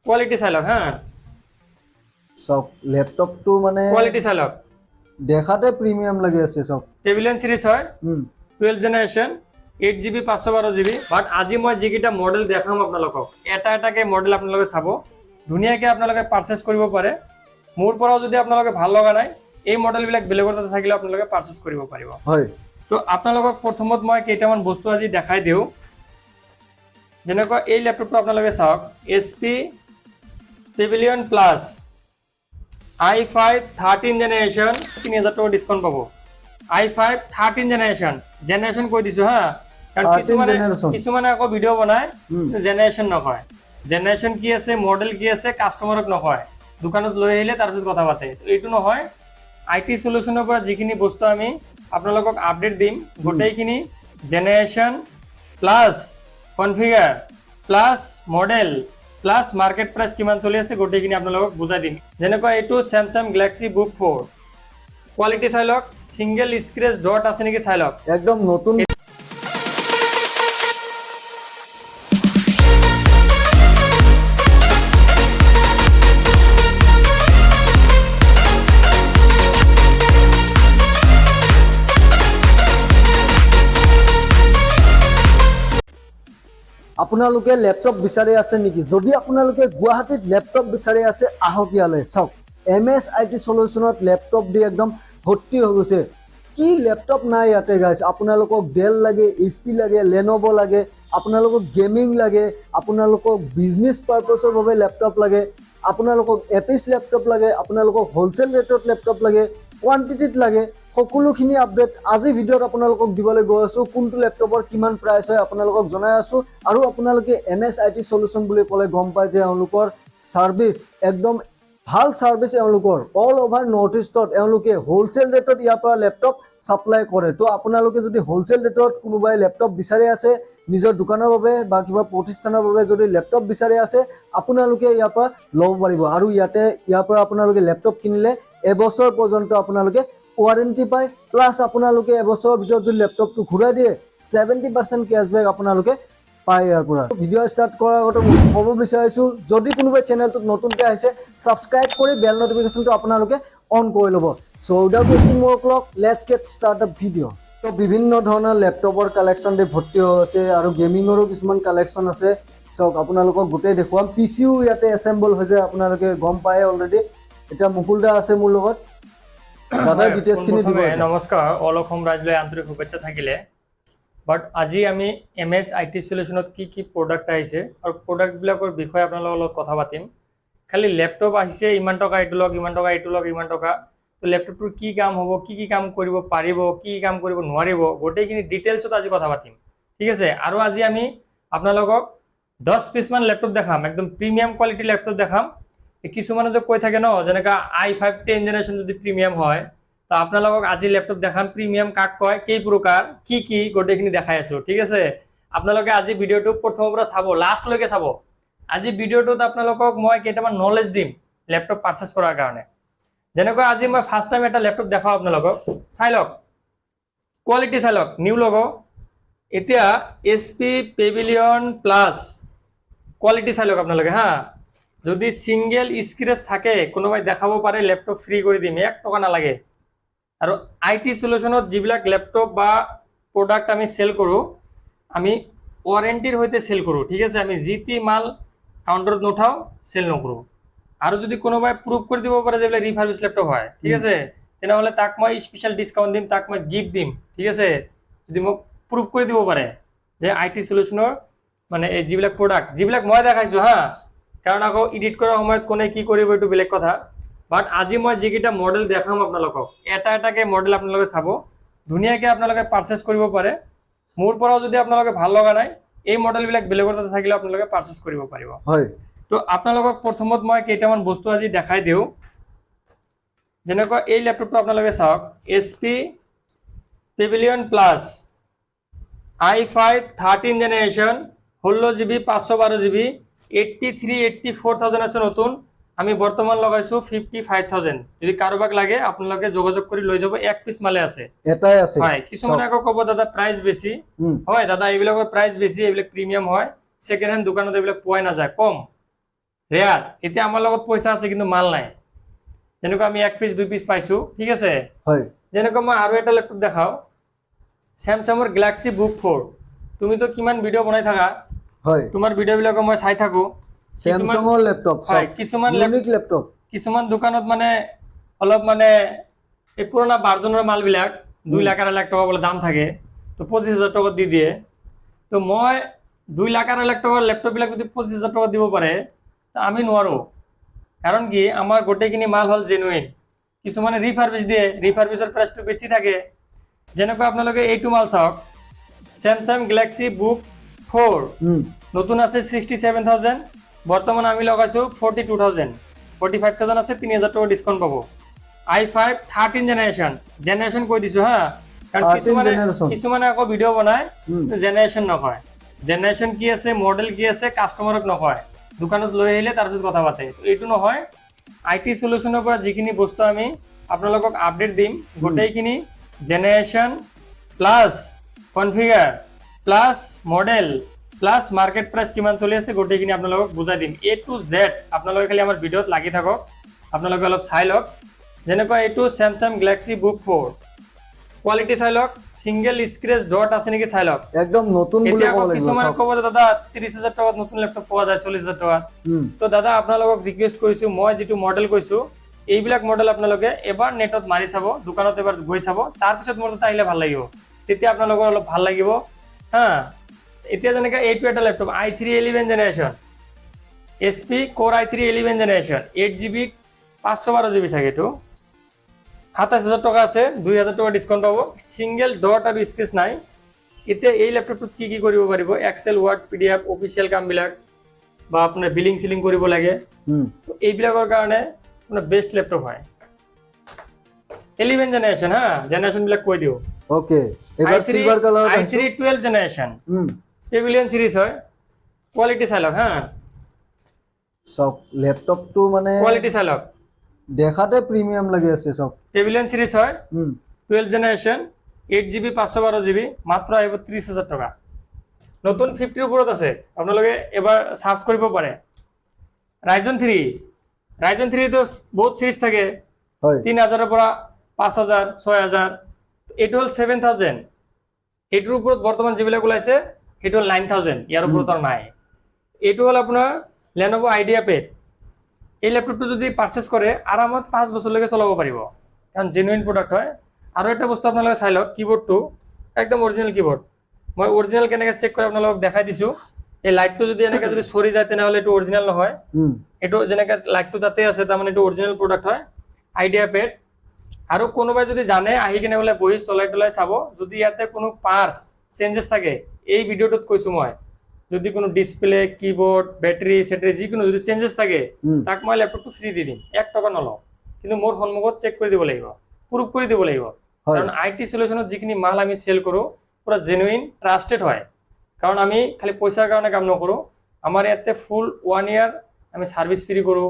quality চাই লওক হা সব ল্যাপটপটো মানে কোৱালিটি চাই লওক দেখাতে প্রিমিয়াম লাগি আছে সব পেভিলিয়ন সিরিজ হয় 12 জেনারেশন 8GB 512GB বাট আজি মই যিকেইটা মডেল দেখাম আপোনালোকক এটা এটাকে মডেল আপোনালোকে চাব ধুনীয়াকৈ আপোনালোকে পাৰচেজ কৰিব পাৰে মোৰ পৰাও যদি আপোনালোকে ভাল লগা নাই এই মডেলবিলাক বেলেগৰ তাতে থাকিলে আপোনালোকে পাৰচেজ কৰিব পাৰিব হয় তো আপোনালোকক প্ৰথমত মই কেইটামান বস্তু আজি দেখাই দিওঁ যেনেকৈ এই ল্যাপটপটো আপোনালোকে চাওক HP Pavilion plus i5 13 generation 3000 টাকা ডিসকাউন্ট পাবো i5 13 জেনারেশন কৈ দিছো হা কাৰণ 13 কিছুমানে আকৌ ভিডিও বনায় জেনাৰেশন নকয় জেনাৰেশন কি আছে মডেল কি আছে কাস্টমাৰক নকয় দোকানত লৈ আহিলে তাৰপিছত কথা পাতে এইটো নহয় আইটি সলিউশনৰ পৰা যিখিনি বস্তু আমি আপোনালোকক আপডেট দিম গোটেইখিনি generation plus configure plus model plus market price কিমান চলি আছে গোটেইখিনি আপোনালোকক বুজাই দিম যেনেকৈ এইটো Samsung Galaxy Book 4 কোৱালিটি চাই লওক সিঙ্গেল স্ক্ৰেচ ডট আছে নেকি চাই লওক একদম নতুন আপোনালোকে ল্যাপটপ বিচাৰি আছে নেকি যদি আপোনালোকে গুৱাহাটীত ল্যাপটপ বিচাৰি আছে আহক ইয়ালৈ চাওক MSIT সলিউশনত ল্যাপটপ দি একদম ভৰ্তি হৈ গৈছে কি ল্যাপটপ নাই ইয়াতে গাইছ আপোনালোকক ডেল লাগে HP লাগে Lenovo লাগে আপোনালোকক গেমিং লাগে আপোনালোকক বিজনেস পাৰপাসৰ বাবে ল্যাপটপ লাগে আপোনালোকক এপিস ল্যাপটপ লাগে আপোনালোকক হোলসেল ৰেটত ল্যাপটপ লাগে কোয়ান্টিটিত লাগে সকলোখিনি আপডেট আজি ভিডিওত আপোনালোকক দিবলৈ গৈ আছো কোনটো ল্যাপটপৰ কিমান প্ৰাইস হয় আপোনালোকক জনাই আছো আৰু আপোনালোকে MSIT সলিউশন বুলি ক'লে গম পায় যে তেওঁলোকৰ সাৰ্ভিস একদম ভাল সাৰ্ভিস তেওঁলোকৰ অল ওভাৰ নৰ্থ ইষ্টত তেওঁলোকে হোলসেল ৰেটত ইয়াৰ পৰা ল্যাপটপ সাপ্লাই কৰে তো আপোনালোকে যদি হোলসেল ৰেটত কোনোবাই ল্যাপটপ বিচাৰি আছে নিজৰ দোকানৰ বাবে বা কিবা প্ৰতিষ্ঠানৰ বাবে যদি ল্যাপটপ বিচাৰি আছে আপোনালোকে ইয়াৰ পৰা ল'ব পাৰিব আৰু ইয়াৰ পৰা আপোনালোকে ল্যাপটপ কিনিলে এবছৰ পৰ্যন্ত আপোনালোকে ওয়াৰেন্টি পায় প্লাস আপোনালোকে এবছৰৰ ভিতৰত যদি ল্যাপটপটো ঘূৰাই দিয়ে 70% ক্যাশবেক আপোনালোকে পায় ইয়াৰ পৰা ভিডিও স্টাৰ্ট কৰাৰ আগতে ক'ব বিচাৰিছো যদি কোনোবাই চেনেলটোত নতুনকৈ আহিছে সাবস্ক্ৰাইব কৰি বেল নোটিফিকেশনটো আপোনালোকে অন কৰি ল'ব সো উইদাউট ওয়েস্টিং মোৰ clock let's get start up video তো বিভিন্ন ধৰণৰ ল্যাপটপৰ কালেকশন দে ভৰ্তি হৈ আছে আৰু গেমিংৰো কিছুমান কালেকশন আছে সক আপোনালোকক গোটেই দেখুৱাম পিচিও ইয়াতে এসেম্বল হৈছে আপোনালোকে গম পায় অলৰেডি এটা মুকুলদা আছে মোৰ লগত দাদা ডিটেইলস কিনি দিব নমস্কাৰ অল অসম ৰাইজলৈ আন্তৰিক শুভেচ্ছা থাকিলে বাট আজি আমি MSIT সলিউশনত কি কি প্ৰডাক্ট আহিছে আৰু প্ৰডাক্টবিলাকৰ বিষয়ে আপোনালোকৰ লগত কথা পাতিম খালি ল্যাপটপ আহিছে ইমান টকা এইটো লওক ইমান টকা এইটো লওক ইমান টকা তো ল্যাপটপটোৰ কি কাম হ'ব কি কাম কৰিব পাৰিব কি কাম কৰিব নোৱাৰিব গোটেইখিনি ডিটেইলছত আজি কথা পাতিম ঠিক আছে আৰু আজি আমি আপোনালোকক 10 পিস মান ল্যাপটপ দেখাম একদম প্ৰিমিয়াম কোৱালিটি ল্যাপটপ দেখাম কিছুমানে যে কৈ থাকে ন যেনেকা i5 10 জেনারেশন যদি প্রিমিয়াম হয় তো আপোনালোকক আজি ল্যাপটপ দেখাম প্রিমিয়াম কাক কয় কেই প্ৰকাৰ কি গোটেইখিনি দেখাই আছো ঠিক আছে আপোনালোকে আজি ভিডিওটো প্ৰথমৰ পৰা চাব লাষ্ট লৈকে চাব আজি ভিডিওটোত আপোনালোকক মই কেইটামান নলেজ দিম ল্যাপটপ পাৰচেজ কৰাৰ কাৰণে যেনেকৈ আজি মই ফাৰ্স্ট টাইম এটা ল্যাপটপ দেখাও আপোনালোকক চাই লওক কোৱালিটি চাই লওক নিউ লগো এতিয়া HP পেভিলিয়ন প্লাস কোৱালিটি চাই লওক আপোনালোকে হা যদি সিঙ্গেল স্ক্ৰেচ থাকে কোনোবাই দেখাব পাৰে ল্যাপটপ ফ্ৰী কৰি দিম 1 টকা নালাগে আৰু আইটি সলিউশনত যিবিলাক ল্যাপটপ বা প্ৰডাক্ট আমি সেল কৰো আমি ওয়াৰেন্টিৰ হৈতে সেল কৰো ঠিক আছে আমি জিটি মাল কাউন্টাৰত নঠাও সেল নকৰো আৰু যদি কোনোবাই প্ৰুভ কৰি দিব পাৰে যে ৰিফাৰবিশ ল্যাপটপ হয় ঠিক আছে তেনেহলে তাক মই স্পেশাল ডিসকাউন্ট দিম তাক মই গিফট দিম ঠিক আছে যদি মোক প্ৰুভ কৰি দিব পাৰে যে আইটি সলিউশনৰ মানে এই যিবিলাক প্ৰডাক্ট যিবিলাক মই দেখাইছো হা কাৰণ আকৌ এডিট কৰাৰ সময়ত কোনে কি কৰিব এটো বেলেগ কথা বাট আজি মই যিকিটা মডেল দেখাম আপোনালোকক এটা এটাকে মডেল আপোনালোকে চাব ধুনীয়াকৈ আপোনালোকে পাৰচেজ কৰিব পাৰে মোৰ পৰাও যদি আপোনালোকে ভাল লগা নাই এই মডেলবিলাক বেলেগৰ তাতে থাকিলে আপোনালোকে পাৰচেজ কৰিব পাৰিব হয় তো আপোনালোকক প্ৰথমত মই কেইটামান বস্তু আজি দেখাই দিওঁ যেনেকৈ এই ল্যাপটপটো আপোনালোকে চাওক HP Pavilion plus i5 13 generation 16GB 512GB 83-84,000 আছে নতুন আমি বৰ্তমান লগাইছো 55,000 যদি কাৰোবাক লাগে আপোনালোকে যোগাযোগ কৰি লৈ যাব এক পিস মালে আছে এটাই আছে হয় কিছুমানে আকৌ ক'ব দাদা প্ৰাইস বেছি হয় দাদা এইবিলাকৰ প্ৰাইস বেছি এইবিলাক প্ৰিমিয়াম হয় সেকেন্ড হ্যান্ড দোকানত এইবিলাক পোৱা নাযায় কম ৰেয়াৰ এতিয়া আমাৰ লগত পইচা আছে কিন্তু মাল নাই যেনেকুৱা আমি 1 পিচ 2 পিচ পাইছো ঠিক আছে হয় যেনেকুৱা মই আৰু এটা ল্যাপটপ দেখাও স্যামসাঙৰ গ্যালাক্সি বুক 4 তুমি তো কিমান ভিডিও বনাই থাকা হয় তোমাৰ ভিডিও বিলাক মই চাই থাকো স্যামসাঙৰ ল্যাপটপ হয় কিছুমান ইউনিক ল্যাপটপ কিছুমান দোকানত মানে অলপ মানে এই পুৰণা ভাৰ্জনৰ মালবিলাক 2 লাখ 2.5 লাখ টকা বলে দাম থাকে তো 25000 টাকা দি দিয়ে তো মই 2 লাখ 2.5 লাখ টাকাৰ ল্যাপটপ বিলাক যদি 25000 টাকা দিব পাৰে তো আমি নোৱাৰো কাৰণ কি আমাৰ গোটেইখিনি মাল হল জেনুইন কিছুমানে ৰিফাৰবিশ দিয়ে ৰিফাৰবিশৰ প্ৰাইচটো বেছি থাকে যেনেকৈ আপোনালোকে এইটো মাল চাওক স্যামসাং গ্যালাক্সি বুক 4 নতুন আছে 67000 বৰ্তমান আমি লগাইছো 42000 45000 আছে 3000 টাকা ডিসকাউন্ট পাবো i5 13 জেনারেশন কৈ দিছো হা কাৰণ কিছুমানে আকৌ ভিডিও বনায় জেনাৰেশন নকয় জেনাৰেশন কি আছে মডেল কি আছে কাস্টমাৰক নকয় দোকানত লৈ আহিলে তাৰপিছত কথা পাতে এইটো নহয় আইটি সলিউশনৰ পৰা যিখিনি বস্তু আমি আপোনালোকক আপডেট দিম গোটেইখিনি generation plus configure plus model plus market price কিমান চলি আছে গোটেইখিনি আপোনালোকক বুজাই দিম A to Z আপোনালোকে খালি আমাৰ ভিডিওত লাগি থাকক আপোনালোকে অলপ চাই লওক যেনেকৈ এইটো স্যামসাং গ্যালাক্সি বুক 4 কোৱালিটি চাই লওক সিঙ্গেল স্ক্ৰেচ ডট আছে নেকি চাই লওক একদম নতুন বুলি এতিয়া ক'ব লাগিব কিছুমান ক'ব যে দাদা 30000 টাকাত নতুন ল্যাপটপ পোৱা যায় 40000 টাকাত তো দাদা আপোনালোকক ৰিকুৱেষ্ট কৰিছো মই যেটো মডেল কৈছো এইবিলাক মডেল আপোনালোকে এবাৰ নেটত মাৰি চাব দোকানত এবাৰ গৈ চাব তাৰ পিছত মোৰ তাত আহিলে ভাল লাগিব তেতিয়া আপোনালোকৰ অলপ ভাল লাগিব হা এতিয়া যেনেকৈ এইটো এটা laptop i3 11 generation SP Core i3 11 generation 8GB 512GB চাগে তো 27000 টাকা আছে 2000 টাকা ডিসকাউন্ট পাবো সিঙ্গেল ডট আৰু স্কেচ নাই এতিয়া এই ল্যাপটপত কি কি কৰিব পাৰিব এক্সেল ওয়াৰ্ড পিডিএফ অফিশিয়াল কামবিলাক বা আপোনাৰ বিলিং সিলিং কৰিব লাগে তো এইবিলাকৰ কাৰণে আপোনাৰ বেস্ট ল্যাপটপ হয় 11 জেনাৰেশন হা জেনাৰেশন বিলাক কৈ দিও ওকে এবাৰ silver colour i3 12 generation pavilion series হয় কোয়ালিটি চাই লওক হা সব ল্যাপটপটো মানে কোয়ালিটি চাই লওক দেখাতে প্রিমিয়াম লাগি আছে সব পেভিলিয়ন সিরিজ হয় 12 জেনারেশন 8GB 512GB মাত্ৰ আহিব 30000 টাকা নতুন 50 ৰ ওপৰত আছে আপোনালোকে এবাৰ সাৰ্চ কৰিব পাৰে Ryzen 3 তো বহুত সিৰিজ থাকে হয় 3000 ৰ পৰা 5000 6000 এইটো হল 7000 এইটোৰ ওপৰত বৰ্তমান যিবিলাক ওলাইছে সেইটো হল 9000 ইয়াৰ ওপৰত আৰু নাই এইটো হল আপোনাৰ Lenovo IdeaPad এই ল্যাপটপটো যদি পাৰচেজ কৰে আৰামত 5 বছৰলৈকে চলাব পাৰিব কাৰণ জেনুইন প্ৰডাক্ট হয় আৰু এটা বস্তু আপোনালোকে চাই লওক কিবোৰ্ডটো একদম অৰিজিনাল কিবোৰ্ড মই অৰিজিনাল কেনেকৈ চেক কৰি আপোনালোকক দেখাই দিছো এই লাইটটো যদি এনেকৈ যদি সৰি যায় তেনেহলে এটো অৰিজিনাল নহয় এটো যেনেকৈ লাইটটো তাতে আছে তাৰ মানে এটো অৰিজিনাল প্ৰডাক্ট হয় IdeaPad আৰু কোনোবাই যদি জানে আহি কিনে বোলে বহি চলাই তলাই চাব যদি ইয়াতে কোনো পাৰ্টস চেঞ্জেস থাকে এই ভিডিওটোত কৈছো মই যদি কোনো ডিসপ্লে কিবোর্ড ব্যাটারি সেটারি যিকোনো যদি চেঞ্জেস থাকে তাক মই ল্যাপটপটো ফ্রি দি দিম 1 টাকা নলও কিন্তু মোৰ সন্মুখত চেক কৰি দিব লাগিব প্ৰুফ কৰি দিব লাগিব কাৰণ আইটি সলিউশনত যিখিনি মাল আমি সেল কৰো পুৰা জেনুইন ট্ৰাস্টেড হয় কাৰণ আমি খালি পইচাৰ কাৰণে কাম নকৰো আমাৰ ইয়াতে ফুল 1 ইয়াৰ আমি সাৰ্ভিস ফ্ৰি কৰো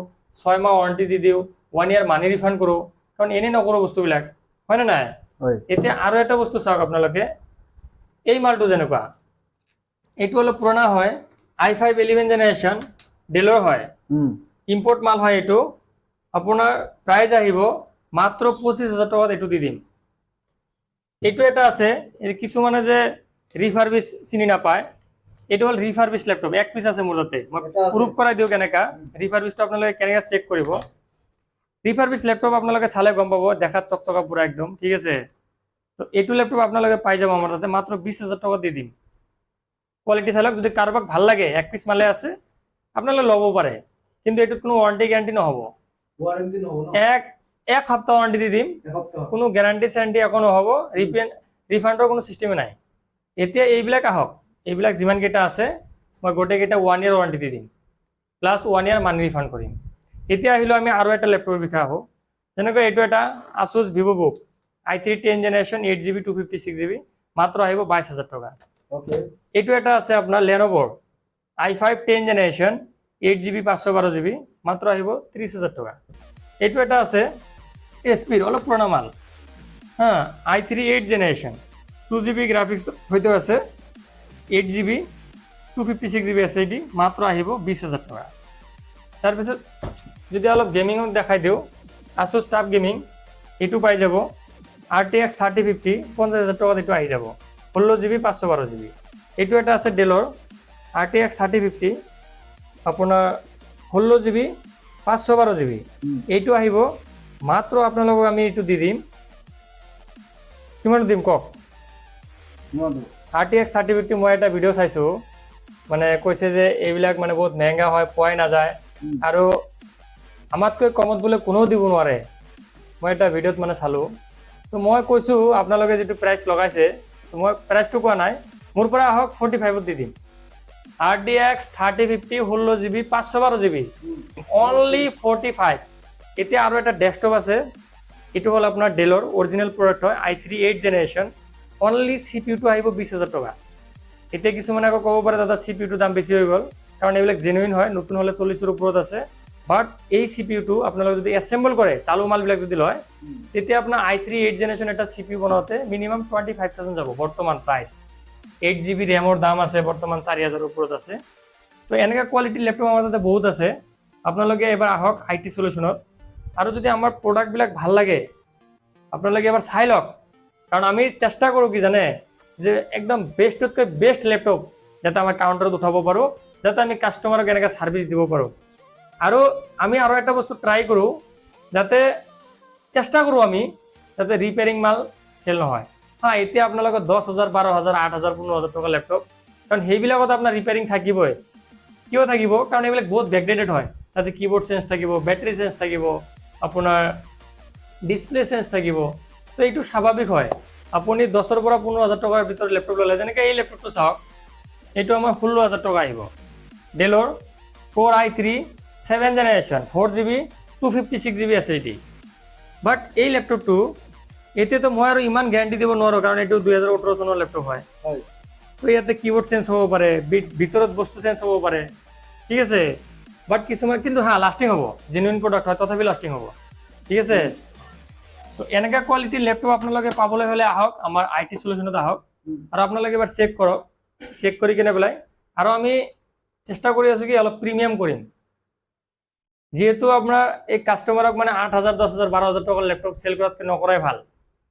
6 মাহ ওয়াৰেন্টি দি দিও 1 ইয়াৰ মানি ৰিফান্ড কৰো কাৰণ এনে নকৰো বস্তুবিলাক হয় না নাই এতিয়া আৰু এটা বস্তু চাওক আপোনালোকে এই মালটো যেনেকুৱা এইটো অলপ পুৰণা হয় i5 11 জেনাৰেশন ডেলৰ হয় ইম্পোৰ্ট মাল হয় এইটো আপোনাৰ প্ৰাইস আহিব মাত্ৰ 25000 টাকাত এইটো দি দিম এইটো এটা আছে কিছুমানে যে রিফারবিশ চিনি নাপায় এইটো হল রিফারবিশ ল্যাপটপ এক পিস আছে মোৰ তাতে মই প্ৰুফ কৰাই দিও কেনেকা ৰিফাৰবিশটো আপোনালোকে কেনেকা চেক কৰিব ৰিফাৰবিশ ল্যাপটপ আপোনালোকে চালে গম পাব দেখাত চকচকা পুৰা একদম ঠিক আছে তো এইটো ল্যাপটপ আপোনালোকে পাই যাব আমাৰ তাতে মাত্ৰ 20000 টাকা দি দিম কোয়ালিটি চালক যদি কাৰবাক ভাল লাগে এক পিস মালে আছে আপোনালোকে লব পাৰে কিন্তু এটোত কোনো ওয়াৰেন্টি গ্যাৰান্টি নহব এক সপ্তাহ ওয়াৰেন্টি দি দিম কোনো গ্যাৰান্টি স্যাৰান্টি একো নহব ৰিফান্ডৰ কোনো সিস্টেমে নাই এতিয়া এইবিলাক আহক এইবিলাক যিমান কেইটা আছে মই গোটেই কেইটা 1 ইয়াৰ ওয়াৰেন্টি দি দিম প্লাস 1 ইয়াৰ মানি ৰিফান্ড কৰিম এতিয়া আহিলো আমি আৰু এটা ল্যাপটপৰ বিষয়ে আহো যেনেকৈ এইটো এটা Asus VivoBook i3 10 generation 8GB 256GB মাত্ৰ আহিব 22000 টাকা ওকে এইটো এটা আছে আপোনাৰ Lenovo i5 10 generation 8GB 512GB মাত্ৰ আহিব 30000 টাকা এইটো এটা আছে SP অলপ পুৰণা মাল হা i3 8 জেনাৰেশন 2GB গ্ৰাফিক্স হইতো আছে 8GB 256GB SSD মাত্ৰ আহিব 20000 টাকা তাৰপিছত যদি অলপ গেমিঙত দেখাই দিওঁ Asus TUF গেমিং এইটো পাই যাব RTX 3050 50,000 টকাত এইটো আহি যাব 16GB 512GB এইটো এটা আছে ডেলৰ RTX 3050 আপোনাৰ 16GB 512GB এইটো আহিব মাত্ৰ আপোনালোকক আমি এইটো দি দিম কিমান দিম কক RTX 3050 মই এটা ভিডিঅ' চাইছোঁ মানে কৈছে যে এইবিলাক মানে বহুত মহেংগা হয় পোৱাই নাযায় আৰু আমাতকৈ কমত বোলে কোনেও দিব নোৱাৰে মই এটা ভিডিঅ'ত মানে চালোঁ তো মই কৈছোঁ আপোনালোকে যিটো প্ৰাইচ লগাইছে মই প্ৰাইচটো কোৱা নাই মোৰ পৰা আহক 45ত দি দিম RTX 3050 16GB 512GB অনলি 45 এতিয়া আৰু এটা ডেস্কটপ আছে এইটো হ'ল আপোনাৰ ডেলৰ অৰিজিনেল প্ৰডাক্ট হয় i3 8th generation only CPU টো আহিব 20,000 টকা এতিয়া কিছুমানে আকৌ ক'ব পাৰে দাদা CPU টো দাম বেছি হৈ গ'ল কাৰণ এইবিলাক জেনুইন হয় নতুন হ'লে 40ৰ ওপৰত আছে বাট এই CPU টো আপোনালোকে যদি এছেম্বল কৰে চালু মালবিলাক যদি লয় তেতিয়া আপোনাৰ i3 8th জেনেৰেশ্যন এটা CPU বনাওঁতে মিনিমাম 25,000 যাব বৰ্তমান প্ৰাইচ 8GB ৰেমৰ দাম আছে বৰ্তমান 4,000ৰ ওপৰত আছে তো এনেকা কোৱালিটি লেপটপ আমাৰ তাতে বহুত আছে আপোনালোকে এবাৰ আহক IT সলিউশনত আৰু যদি আমাৰ প্ৰডাক্টবিলাক ভাল লাগে আপোনালোকে এবাৰ চাই লওক কাৰণ আমি চেষ্টা কৰোঁ কি জানে যে একদম বেষ্টতকৈ বেষ্ট লেপটপ যাতে আমাৰ কাউণ্টাৰত উঠাব পাৰোঁ যাতে আমি কাষ্টমাৰক এনেকৈ ছাৰ্ভিচ দিব পাৰোঁ আৰু আমি আৰু এটা বস্তু ট্ৰাই কৰোঁ যাতে চেষ্টা কৰোঁ আমি যাতে ৰিপেয়াৰিং মাল চেল নহয় হা এতিয়া আপোনালোকৰ 10,000 12,000 8,000 15,000 টকা লেপটপ কাৰণ সেইবিলাকত আপোনাৰ ৰিপেয়াৰিং থাকিবই কিয় থাকিব কাৰণ এইবিলাক বহুত বেকডেটেড হয় তাতে কিবোৰ্ড চেঞ্জ থাকিব বেটাৰী চেঞ্জ থাকিব আপোনাৰ ডিসপ্লে চেঞ্জ থাকিব তো এইটো স্বাভাৱিক হয় আপুনি 10,000 পৰা 15,000 টকাৰ ভিতৰত লেপটপ ল'লে যেনেকৈ এই লেপটপটো চাওক এইটো আমাৰ 16,000 টকা আহিব ডেলৰ Core i3 7th generation 4GB 256GB আছে এটি বাট এই লেপটপটো এতিয়াতো মই আৰু ইমান গ্যাৰাণ্টি দিব নোৱাৰোঁ কাৰণ এইটো 2018 চনৰ লেপটপ হয় তো ইয়াতে কিবোৰ্ড চেঞ্জ হ'ব পাৰে ভিতৰত বস্তু চেঞ্জ হ'ব পাৰে ঠিক আছে বাট কিছুমান কিন্তু হা লাষ্টিং হ'ব জেনুইন প্ৰডাক্ট হয় তথাপি লাষ্টিং হ'ব ঠিক আছে তো এনেকা কোৱালিটিৰ লেপটপ আপোনালোকে পাবলৈ হ'লে আহক আমাৰ IT সলিউশনত আহক আৰু আপোনালোকে এবাৰ চেক কৰক চেক কৰি কিনে পেলাই আৰু আমি চেষ্টা কৰি আছোঁ কি অলপ প্ৰিমিয়াম কৰিম যেহেতু আপোনাৰ এই কাষ্টমাৰক মানে 8,000 10,000 12,000 টকাৰ লেপটপ চেল কৰাতকৈ নকৰাই ভাল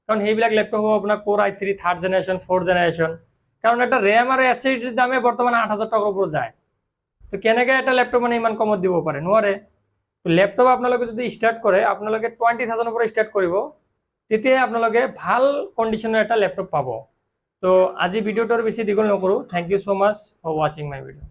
কাৰণ সেইবিলাক লেপটপ হ'ব আপোনাৰ Core i3 3rd generation 4th generation কাৰণ এটা ৰেম আৰু SSDৰ দামে বৰ্তমান 8,000 টকাৰ ওপৰত যায় তো কেনেকৈ এটা লেপটপ মানে ইমান কমত দিব পাৰে নোৱাৰে তো লেপটপ আপোনালোকে যদি ষ্টাৰ্ট কৰে আপোনালোকে 20,000ৰ পৰা ষ্টাৰ্ট কৰিব তেতিয়াহে আপোনালোকে ভাল কণ্ডিশ্যনৰ এটা লেপটপ পাব তো আজি ভিডিঅ'টো আৰু বেছি দীঘল নকৰোঁ thank you so much for watching my video